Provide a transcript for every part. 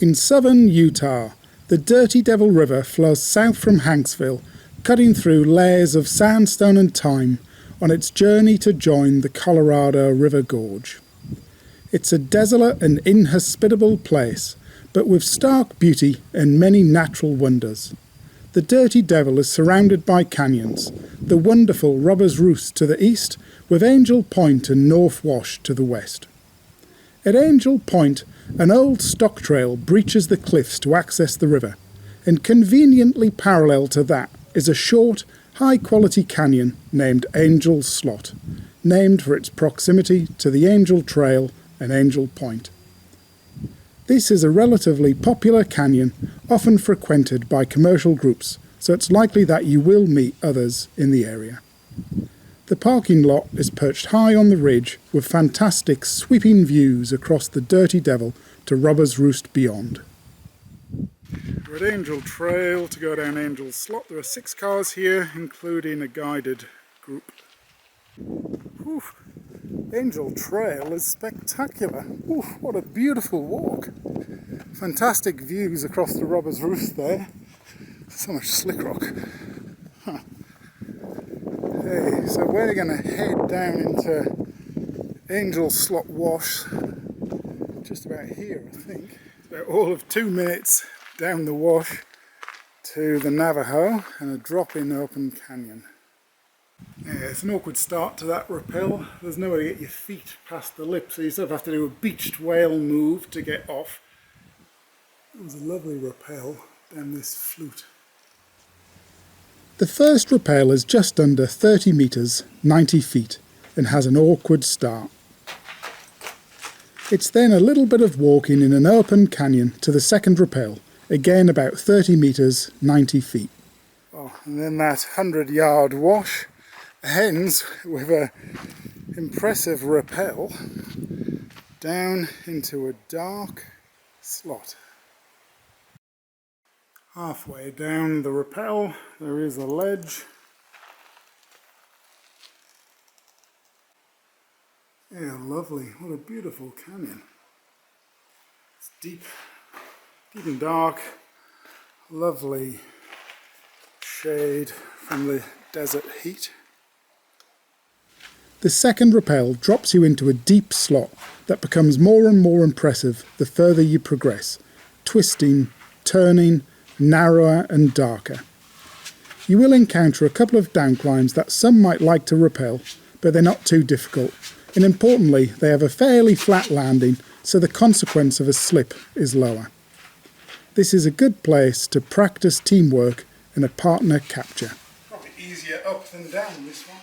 In southern Utah, the Dirty Devil River flows south from Hanksville, cutting through layers of sandstone and thyme on its journey to join the Colorado River Gorge. It's a desolate and inhospitable place, but with stark beauty and many natural wonders. The Dirty Devil is surrounded by canyons, the wonderful Robber's Roost to the east, with Angel Point and North Wash to the west. At Angel Point, an old stock trail breaches the cliffs to access the river, and conveniently parallel to that is a short, high-quality canyon named Angel Slot, named for its proximity to the Angel Trail and Angel Point. This is a relatively popular canyon, often frequented by commercial groups, so it's likely that you will meet others in the area. The parking lot is perched high on the ridge with fantastic sweeping views across the Dirty Devil to Robber's Roost beyond. We're at Angel Trail to go down Angel Slot. There are 6 cars here, including a guided group. Whew. Angel Trail is spectacular. Whew, what a beautiful walk. Fantastic views across the Robber's Roost there. So much slick rock. Huh. Okay, so we're going to head down into Angel Slot Wash, just about here I think. It's about all of 2 minutes down the wash to the Navajo and a drop in open canyon. Yeah, it's an awkward start to that rappel. There's nowhere to get your feet past the lip, so you sort of have to do a beached whale move to get off. There's a lovely rappel down this flute. The first rappel is just under 30 metres, 90 feet, and has an awkward start. It's then a little bit of walking in an open canyon to the second rappel, again about 30 metres, 90 feet. Oh, and then that 100-yard wash ends with an impressive rappel down into a dark slot. Halfway down the rappel there is a ledge. Yeah, lovely. What a beautiful canyon. It's deep and dark. Lovely shade from the desert heat. The second rappel drops you into a deep slot that becomes more and more impressive the further you progress, twisting, turning, narrower and darker. You will encounter a couple of downclimbs that some might like to rappel, but they're not too difficult, and importantly they have a fairly flat landing, so the consequence of a slip is lower. This is a good place to practice teamwork and a partner capture. Probably easier up than down this one.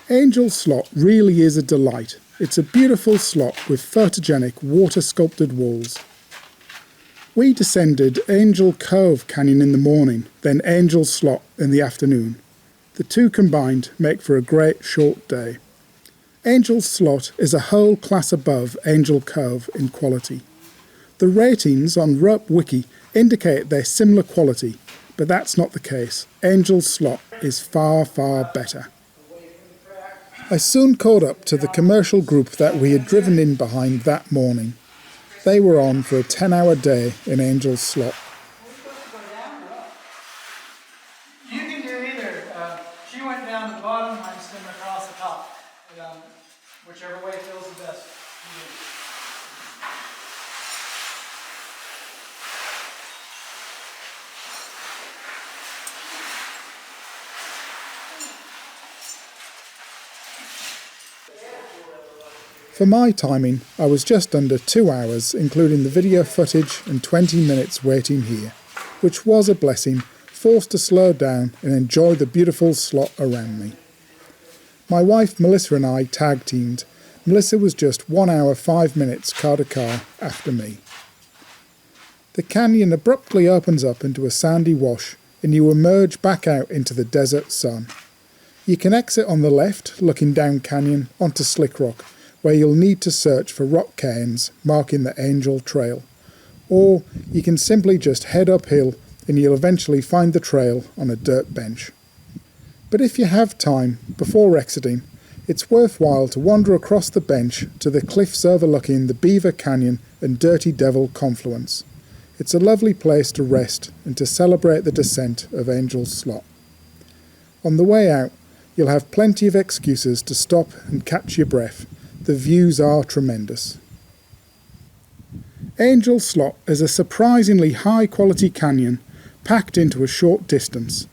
Angel Slot really is a delight. It's a beautiful slot with photogenic water-sculpted walls. We descended Angel Cove Canyon in the morning, then Angel Slot in the afternoon. The two combined make for a great short day. Angel Slot is a whole class above Angel Cove in quality. The ratings on Rope Wiki indicate they're similar quality, but that's not the case. Angel Slot is far, far better. I soon caught up to the commercial group that we had driven in behind that morning. They were on for a 10-hour day in Angel Slot. You can do either. She went down the bottom, I'm swimming across the top. Whichever way feels the best. For my timing, I was just under 2 hours, including the video footage and 20 minutes waiting here, which was a blessing, forced to slow down and enjoy the beautiful slot around me. My wife Melissa and I tag teamed. Melissa was just 1 hour 5 minutes car to car after me. The canyon abruptly opens up into a sandy wash and you emerge back out into the desert sun. You can exit on the left, looking down canyon onto slick rock, where you'll need to search for rock cairns marking the Angel Trail, or you can simply just head uphill and you'll eventually find the trail on a dirt bench. But if you have time, before exiting, It's worthwhile to wander across the bench to the cliffs overlooking the Beaver Canyon and Dirty Devil confluence. It's a lovely place to rest and to celebrate the descent of Angel's Slot. On the way out, you'll have plenty of excuses to stop and catch your breath. The views are tremendous. Angel's Slot is a surprisingly high-quality canyon packed into a short distance.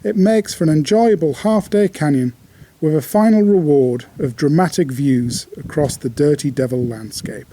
It makes for an enjoyable half-day canyon with a final reward of dramatic views across the Dirty Devil landscape.